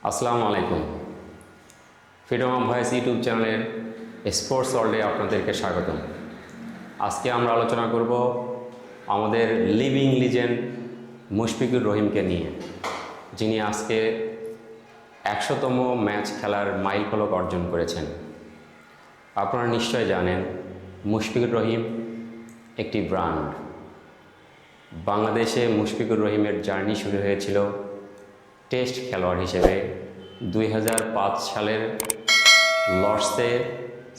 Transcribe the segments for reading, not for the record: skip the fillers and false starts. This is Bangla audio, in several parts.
আসসালামু আলাইকুম। ফ্রিডম অফ ভয়েস ইউটিউব চ্যানেলের স্পোর্টস ওয়ার্ল্ডে আপনাদেরকে স্বাগতম। আজকে আমরা আলোচনা করব আমাদের লিভিং লিজেন্ড মুশফিকুর রহিমকে নিয়ে, যিনি আজকে 100তম ম্যাচ খেলার মাইলফলক অর্জন করেছেন। আপনারা নিশ্চয় জানেন মুশফিকুর রহিম একটি ব্র্যান্ড। বাংলাদেশে মুশফিকুর রহিমের জার্নি শুরু হয়েছিল টেস্ট খেলোয়াড় হিসেবে 2005 সালের লর্ডসে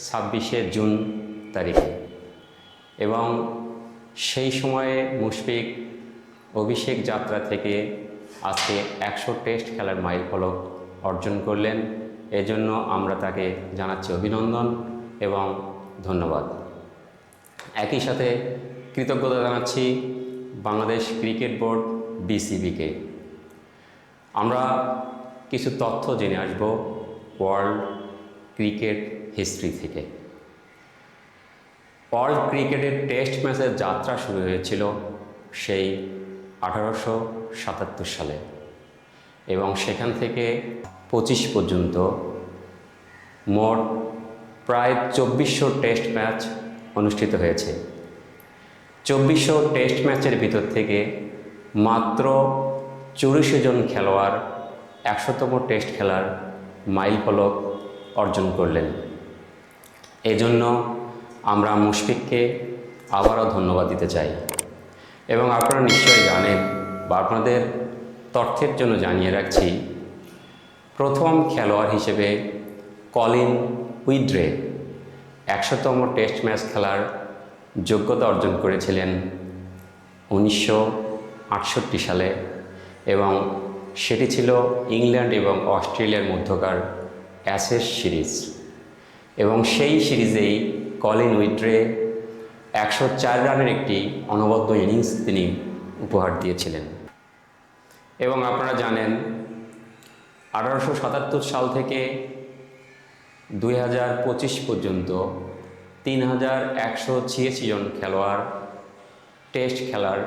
26শে জুন তারিখে, এবং সেই সময়ে মুশফিক অভিষেক যাত্রা থেকে আজকে 100 টেস্ট খেলার মাইলফলক অর্জন করলেন। এজন্য আমরা তাকে জানাচ্ছি অভিনন্দন এবং ধন্যবাদ। একই সাথে কৃতজ্ঞতা জানাচ্ছি বাংলাদেশ ক্রিকেট বোর্ড বিসিবিকে। আমরা কিছু তথ্য জেনে আসব ওয়ার্ল্ড ক্রিকেট হিস্ট্রি থেকে। ওয়ার্ল্ড ক্রিকেটের টেস্ট ম্যাচের যাত্রা শুরু হয়েছিল সেই 1877 সালে, এবং সেখান থেকে 25 পর্যন্ত মোট প্রায় 2400 টেস্ট ম্যাচ অনুষ্ঠিত হয়েছে। 2400 টেস্ট ম্যাচের ভিতর থেকে মাত্র 84 জন খেলোয়াড় 100তম টেস্ট খেলার মাইলফলক অর্জন করলেন। এজন্য আমরা মুশফিককে আবারও ধন্যবাদ দিতে চাই। এবং আপনারা নিশ্চয়ই জানেন, বা আপনাদের তথ্যের জন্য জানিয়ে রাখছি, প্রথম খেলোয়াড় হিসেবে কলিন উইড্রে 100তম টেস্ট ম্যাচ খেলার যোগ্যতা অর্জন করেছিলেন 1968 সালে, এবং সেটি ছিল ইংল্যান্ড এবং অস্ট্রেলিয়ার মধ্যকার অ্যাশেজ সিরিজ। এবং সেই সিরিজেই কলিন উইড্রে 104 রানের একটি অনবদ্য ইনিংস তিনি উপহার দিয়েছিলেন। এবং আপনারা জানেন 1877 সাল থেকে 2025 পর্যন্ত 3186 জন খেলোয়াড় টেস্ট খেলার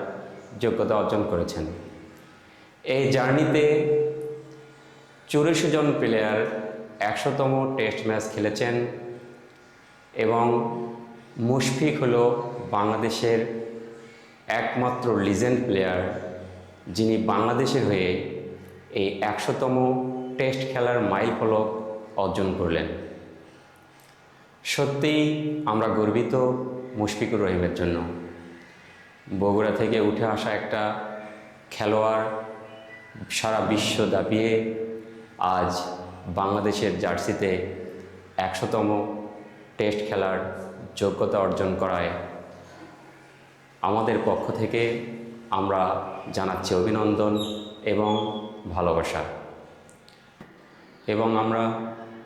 যোগ্যতা অর্জন করেছেন। এই জার্নিতে 84 জন প্লেয়ার 100তম টেস্ট ম্যাচ খেলেছেন, এবং মুশফিক হলো বাংলাদেশের একমাত্র লিজেন্ড প্লেয়ার যিনি বাংলাদেশের হয়ে এই 100তম টেস্ট খেলার মাইলফলক অর্জন করলেন। সত্যিই আমরা গর্বিত মুশফিকুর রহিমের জন্য। বগুড়া থেকে উঠে আসা একটা খেলোয়াড় সারা বিশ্ব দাপিয়ে আজ বাংলাদেশের জার্সিতে 100তম টেস্ট খেলার যোগ্যতা অর্জন করায় আমাদের পক্ষ থেকে আমরা জানাচ্ছি অভিনন্দন এবং ভালোবাসা। এবং আমরা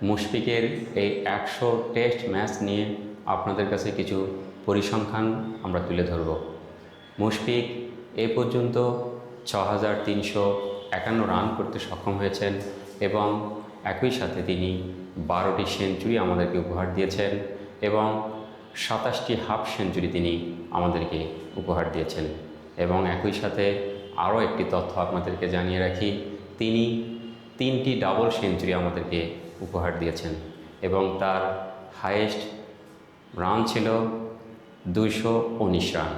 মুশফিকের এই 100 টেস্ট ম্যাচ নিয়ে আপনাদের কাছে কিছু পরিসংখ্যান আমরা তুলে ধরব। মুশফিক এ পর্যন্ত 6351 রান করতে সক্ষম হয়েছেন, এবং একই সাথে তিনি 12টি সেঞ্চুরি আমাদেরকে উপহার দিয়েছেন, এবং 27টি হাফ সেঞ্চুরি তিনি আমাদেরকে উপহার দিয়েছেন। এবং একই সাথে আরও একটি তথ্য আপনাদেরকে জানিয়ে রাখি, তিনি 3টি ডাবল সেঞ্চুরি আমাদেরকে উপহার দিয়েছেন, এবং তার হাইয়েস্ট রান ছিল 219 রান।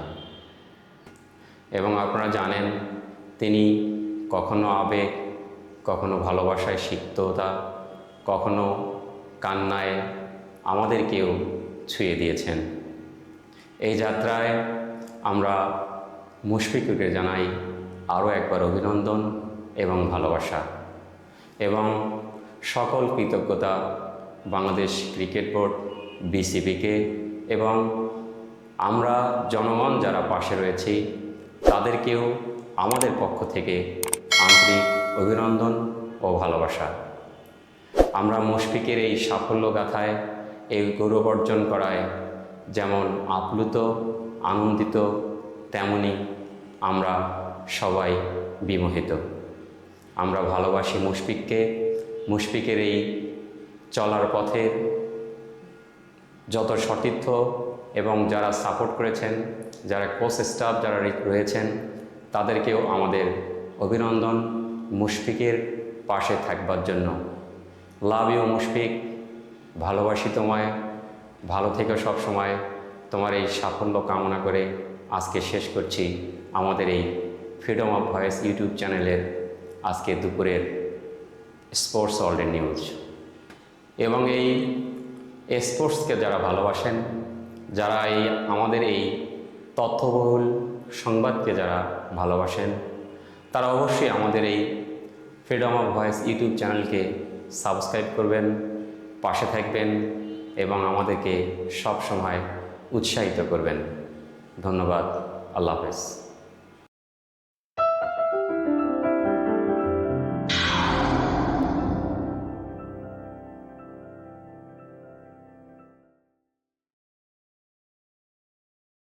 এবং আপনারা জানেন তিনি কখনো আবেগ, কখনো ভালোবাসায় সিক্ততা, কখনো কান্নায় আমাদেরকেও ছুঁয়ে দিয়েছেন। এই যাত্রায় আমরা মুশফিকুরকে জানাই আরও একবার অভিনন্দন এবং ভালোবাসা, এবং সকল কৃতজ্ঞতা বাংলাদেশ ক্রিকেট বোর্ড বিসিবিকে, এবং আমরা জনগণ যারা পাশে রয়েছি তাদেরকেও আমাদের পক্ষ থেকে আন্তরিক অভিনন্দন ও ভালোবাসা। আমরা মুশফিকের এই সাফল্য গাথায়, এই গৌরব অর্জন করায় যেমন আপ্লুত, আনন্দিত, তেমনি আমরা সবাই বিমোহিত। আমরা ভালোবাসি মুশফিককে। মুশফিকের এই চলার পথে যত সতীর্থ এবং যারা সাপোর্ট করেছেন, যারা কোচ স্টাফ যারা রয়েছেন, তাদেরকেও আমাদের অভিনন্দন মুশফিকের পাশে থাকবার জন্য। লাভ ইউ মুশফিক, ভালোবাসি তোমায়, ভালো থেকো সব সময়। তোমার এই সাফল্য কামনা করে আজকে শেষ করছি আমাদের এই ফ্রিডম অফ ভয়েস ইউটিউব চ্যানেলের আজকে দুপুরের স্পোর্টস ওয়ার্ল্ডের নিউজ। এবং এই স্পোর্টসকে যারা ভালোবাসেন, যারা আমাদের এই তথ্যবহুল সংবাদকে যারা ভালোবাসেন, তারা অবশ্যই আমাদের এই ফ্রিডম অফ ভয়েস ইউটিউব চ্যানেলকে সাবস্ক্রাইব করবেন, পাশে থাকবেন এবং আমাদেরকে সব সময় উৎসাহিত করবেন। ধন্যবাদ। আল্লাহ হাফেজ।